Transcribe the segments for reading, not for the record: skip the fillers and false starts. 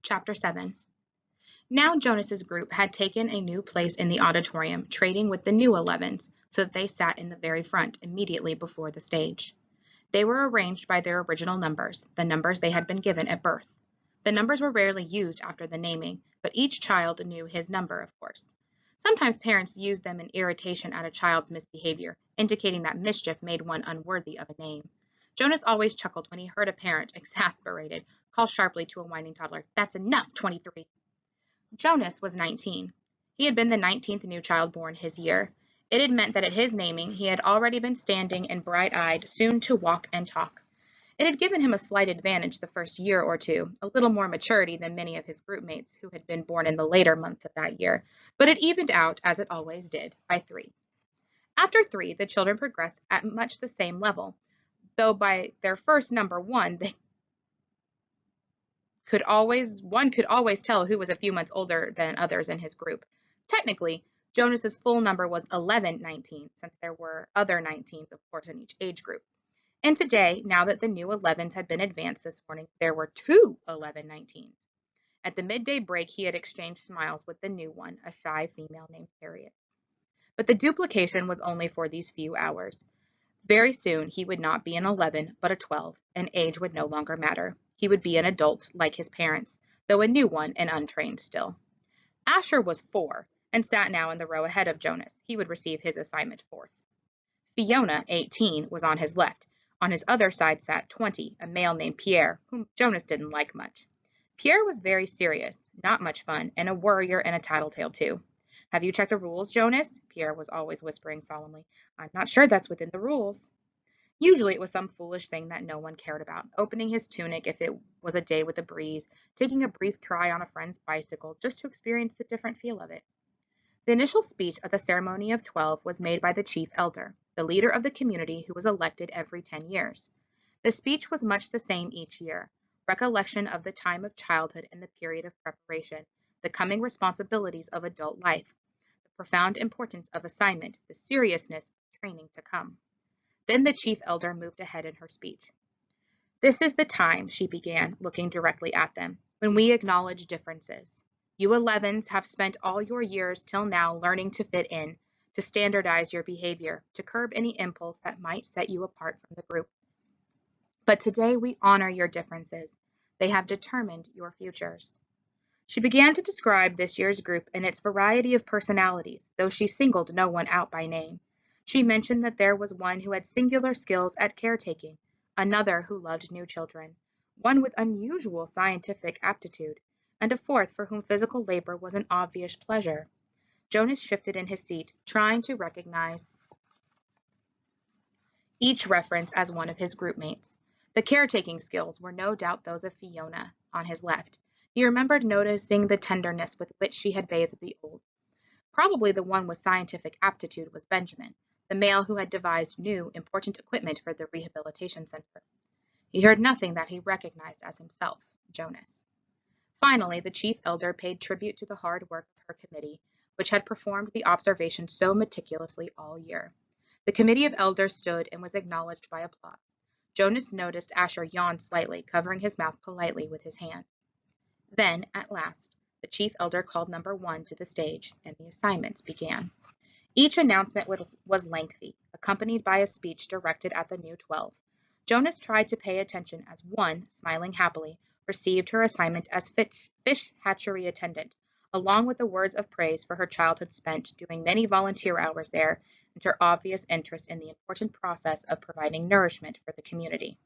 Chapter 7. Now Jonas's group had taken a new place in the auditorium, trading with the new 11s, so that they sat in the very front, immediately before the stage. They were arranged by their original numbers, the numbers they had been given at birth. The numbers were rarely used after the naming, but each child knew his number, of course. Sometimes parents used them in irritation at a child's misbehavior, indicating that mischief made one unworthy of a name. Jonas always chuckled when he heard a parent, exasperated, call sharply to a whining toddler, "That's enough, 23." Jonas was 19. He had been the 19th new child born his year. It had meant that at his naming he had already been standing and bright-eyed, soon to walk and talk. It had given him a slight advantage the first year or two, a little more maturity than many of his groupmates who had been born in the later months of that year, but it evened out, as it always did, by 3. After 3, the children progressed at much the same level, though by their first number 1, one could always tell who was a few months older than others in his group. Technically, Jonas's full number was 1119, since there were other 19s, of course, in each age group. And today, now that the new 11s had been advanced this morning, there were 2 1119s. At the midday break, he had exchanged smiles with the new one, a shy female named Harriet. But the duplication was only for these few hours. Very soon, he would not be an 11, but a 12, and age would no longer matter. He would be an adult, like his parents, though a new one and untrained still. Asher was 4, and sat now in the row ahead of Jonas. He would receive his assignment 4th. Fiona, 18, was on his left. On his other side sat 20, a male named Pierre, whom Jonas didn't like much. Pierre was very serious, not much fun, and a worrier and a tattletale too. "Have you checked the rules, Jonas?" Pierre was always whispering solemnly. "I'm not sure that's within the rules." Usually it was some foolish thing that no one cared about, opening his tunic if it was a day with a breeze, taking a brief try on a friend's bicycle, just to experience the different feel of it. The initial speech at the ceremony of 12 was made by the chief elder, the leader of the community who was elected every 10 years. The speech was much the same each year, recollection of the time of childhood and the period of preparation, the coming responsibilities of adult life, the profound importance of assignment, the seriousness of training to come. Then the chief elder moved ahead in her speech. "This is the time," she began, looking directly at them, "when we acknowledge differences. You 11s have spent all your years till now learning to fit in, to standardize your behavior, to curb any impulse that might set you apart from the group. But today we honor your differences. They have determined your futures." She began to describe this year's group and its variety of personalities, though she singled no one out by name. She mentioned that there was one who had singular skills at caretaking, another who loved new children, one with unusual scientific aptitude, and a fourth for whom physical labor was an obvious pleasure. Jonas shifted in his seat, trying to recognize each reference as one of his groupmates. The caretaking skills were no doubt those of Fiona, on his left. He remembered noticing the tenderness with which she had bathed the old. Probably the one with scientific aptitude was Benjamin, the male who had devised new, important equipment for the rehabilitation center. He heard nothing that he recognized as himself, Jonas. Finally, the chief elder paid tribute to the hard work of her committee, which had performed the observation so meticulously all year. The committee of elders stood and was acknowledged by applause. Jonas noticed Asher yawn slightly, covering his mouth politely with his hand. Then, at last, the chief elder called number 1 to the stage, and the assignments began. Each announcement was lengthy, accompanied by a speech directed at the new 12. Jonas tried to pay attention as 1, smiling happily, received her assignment as fish hatchery attendant, along with the words of praise for her childhood spent doing many volunteer hours there and her obvious interest in the important process of providing nourishment for the community.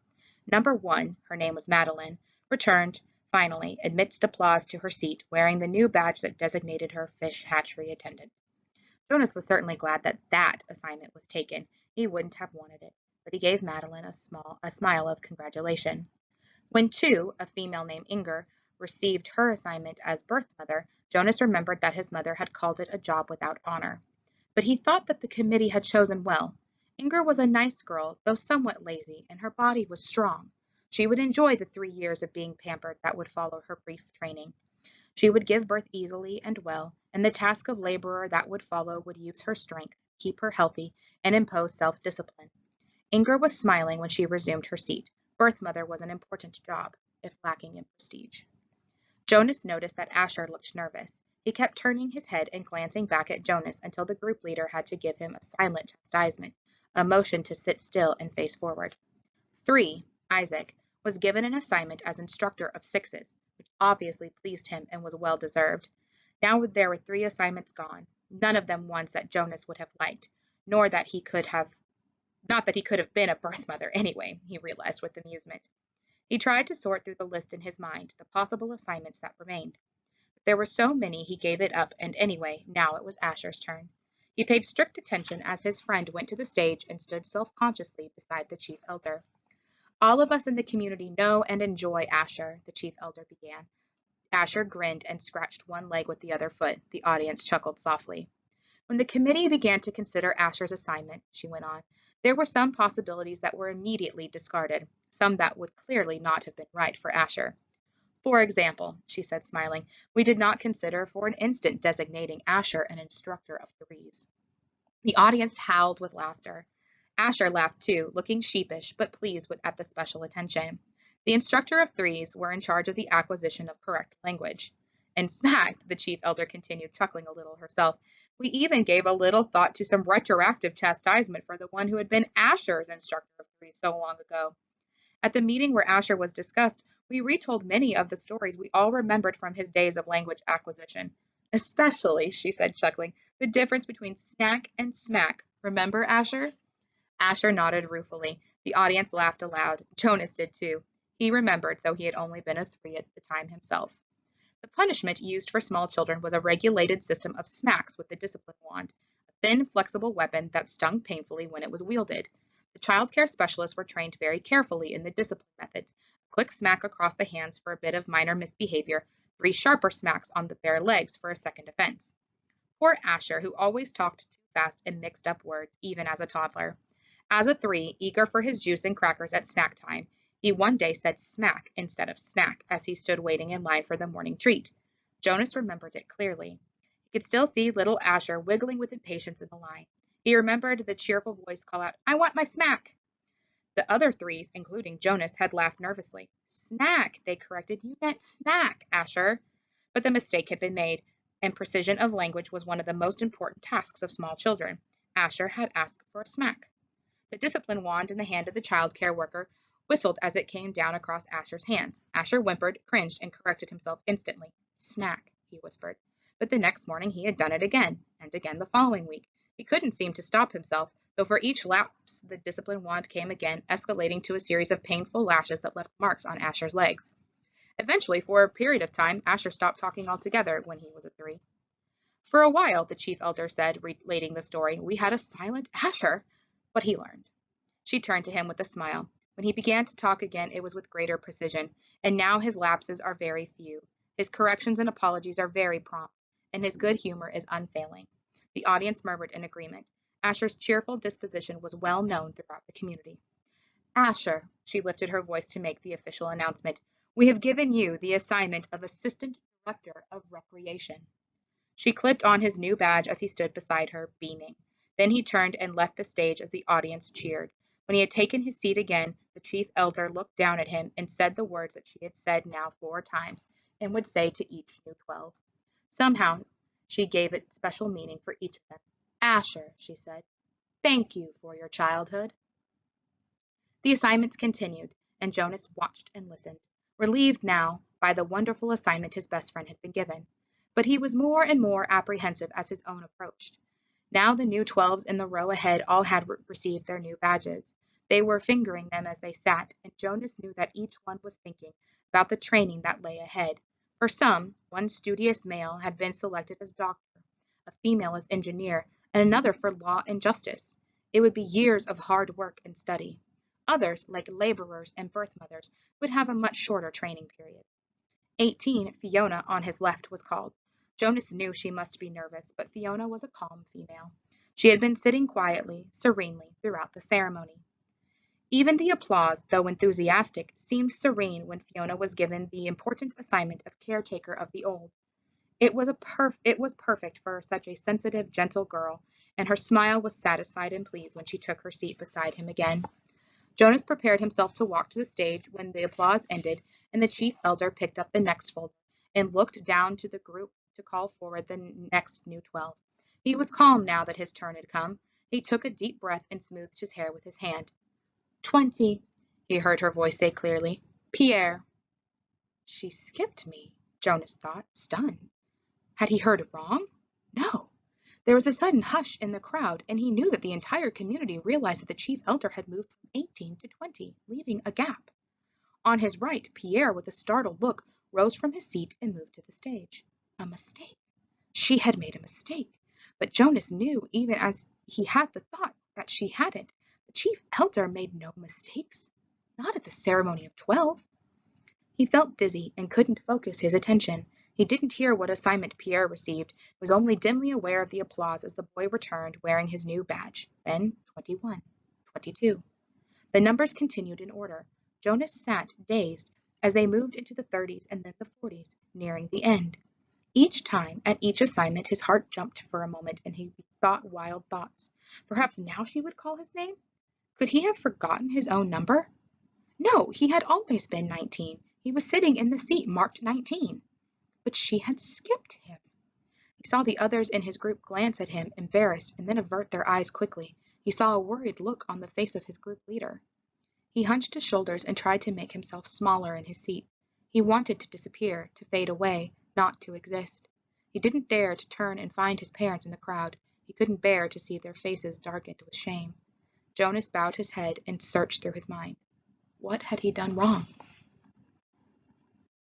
Number 1, her name was Madeline, returned, finally, amidst applause to her seat, wearing the new badge that designated her fish hatchery attendant. Jonas was certainly glad that that assignment was taken. He wouldn't have wanted it, but he gave Madeline a smile of congratulation. When 2, a female named Inger, received her assignment as birth mother, Jonas remembered that his mother had called it a job without honor. But he thought that the committee had chosen well. Inger was a nice girl, though somewhat lazy, and her body was strong. She would enjoy the 3 years of being pampered that would follow her brief training. She would give birth easily and well, and the task of laborer that would follow would use her strength, keep her healthy, and impose self-discipline. Inger was smiling when she resumed her seat. Birth mother was an important job, if lacking in prestige. Jonas noticed that Asher looked nervous. He kept turning his head and glancing back at Jonas until the group leader had to give him a silent chastisement, a motion to sit still and face forward. 3, Isaac, was given an assignment as instructor of 6s, which obviously pleased him and was well deserved. Now there were 3 assignments gone, none of them ones that Jonas would have liked, nor that he could have, not that he could have been a birth mother anyway, he realized with amusement. He tried to sort through the list in his mind, the possible assignments that remained. But there were so many he gave it up, and anyway, now it was Asher's turn. He paid strict attention as his friend went to the stage and stood self-consciously beside the chief elder. All of us in the community know and enjoy Asher, the chief elder began. Asher grinned and scratched one leg with the other foot. The audience chuckled softly. When the committee began to consider Asher's assignment, she went on, there were some possibilities that were immediately discarded, some that would clearly not have been right for Asher. For example, she said, smiling, we did not consider for an instant designating Asher an instructor of 3s. The audience howled with laughter. Asher laughed too, looking sheepish but pleased at the special attention. The instructor of 3s were in charge of the acquisition of correct language. In fact, the chief elder continued, chuckling a little herself, we even gave a little thought to some retroactive chastisement for the one who had been Asher's instructor of 3s so long ago. At the meeting where Asher was discussed, we retold many of the stories we all remembered from his days of language acquisition. Especially, she said, chuckling, the difference between snack and smack. Remember, Asher? Asher nodded ruefully. The audience laughed aloud. Jonas did too. He remembered, though he had only been a 3 at the time himself. The punishment used for small children was a regulated system of smacks with the discipline wand, a thin, flexible weapon that stung painfully when it was wielded. The child care specialists were trained very carefully in the discipline methods. A quick smack across the hands for a bit of minor misbehavior, 3 sharper smacks on the bare legs for a second offense. Poor Asher, who always talked too fast and mixed up words, even as a toddler. As a 3, eager for his juice and crackers at snack time, he one day said smack instead of snack as he stood waiting in line for the morning treat. Jonas remembered it clearly. He could still see little Asher wiggling with impatience in the line. He remembered the cheerful voice call out, I want my smack. The other 3s, including Jonas, had laughed nervously. Snack, they corrected. You meant snack, Asher. But the mistake had been made, and precision of language was one of the most important tasks of small children. Asher had asked for a smack. The discipline wand in the hand of the child care worker whistled as it came down across Asher's hands. Asher whimpered, cringed, and corrected himself instantly. Snack, he whispered. But the next morning he had done it again, and again the following week. He couldn't seem to stop himself, though for each lapse the discipline wand came again, escalating to a series of painful lashes that left marks on Asher's legs. Eventually, for a period of time, Asher stopped talking altogether when he was a 3. For a while, the chief elder said, relating the story, we had a silent Asher, but he learned. She turned to him with a smile. When he began to talk again, it was with greater precision, and now his lapses are very few. His corrections and apologies are very prompt, and his good humor is unfailing. The audience murmured in agreement. Asher's cheerful disposition was well known throughout the community. Asher, she lifted her voice to make the official announcement, we have given you the assignment of Assistant Director of Recreation. She clipped on his new badge as he stood beside her, beaming. Then he turned and left the stage as the audience cheered. When he had taken his seat again, the chief elder looked down at him and said the words that she had said now 4 times and would say to each new 12. Somehow, she gave it special meaning for each of them. Asher, she said, thank you for your childhood. The assignments continued, and Jonas watched and listened, relieved now by the wonderful assignment his best friend had been given. But he was more and more apprehensive as his own approached. Now the new 12s in the row ahead all had received their new badges. They were fingering them as they sat, and Jonas knew that each one was thinking about the training that lay ahead. For some, one studious male had been selected as doctor, a female as engineer, and another for law and justice. It would be years of hard work and study. Others, like laborers and birth mothers, would have a much shorter training period. 18, Fiona, on his left, was called. Jonas knew she must be nervous, but Fiona was a calm female. She had been sitting quietly, serenely, throughout the ceremony. Even the applause, though enthusiastic, seemed serene when Fiona was given the important assignment of caretaker of the old. It was perfect for such a sensitive, gentle girl, and her smile was satisfied and pleased when she took her seat beside him again. Jonas prepared himself to walk to the stage when the applause ended, and the chief elder picked up the next folder and looked down to the group to call forward the next new 12. He was calm now that his turn had come. He took a deep breath and smoothed his hair with his hand. 20, he heard her voice say clearly. Pierre. She skipped me, Jonas thought, stunned. Had he heard wrong? No. There was a sudden hush in the crowd, and he knew that the entire community realized that the chief elder had moved from 18 to 20, leaving a gap. On his right, Pierre, with a startled look, rose from his seat and moved to the stage. A mistake. She had made a mistake, but Jonas knew, even as he had the thought, that she hadn't. The chief elder made no mistakes, not at the ceremony of 12. He felt dizzy and couldn't focus his attention. He didn't hear what assignment Pierre received, was only dimly aware of the applause as the boy returned wearing his new badge. Then 21, 22. The numbers continued in order. Jonas sat, dazed, as they moved into the 30s and then the 40s, nearing the end. Each time, at each assignment, his heart jumped for a moment and he thought wild thoughts. Perhaps now she would call his name? Could he have forgotten his own number? No, he had always been 19. He was sitting in the seat marked 19. But she had skipped him. He saw the others in his group glance at him, embarrassed, and then avert their eyes quickly. He saw a worried look on the face of his group leader. He hunched his shoulders and tried to make himself smaller in his seat. He wanted to disappear, to fade away, not to exist. He didn't dare to turn and find his parents in the crowd. He couldn't bear to see their faces darkened with shame. Jonas bowed his head and searched through his mind. What had he done wrong?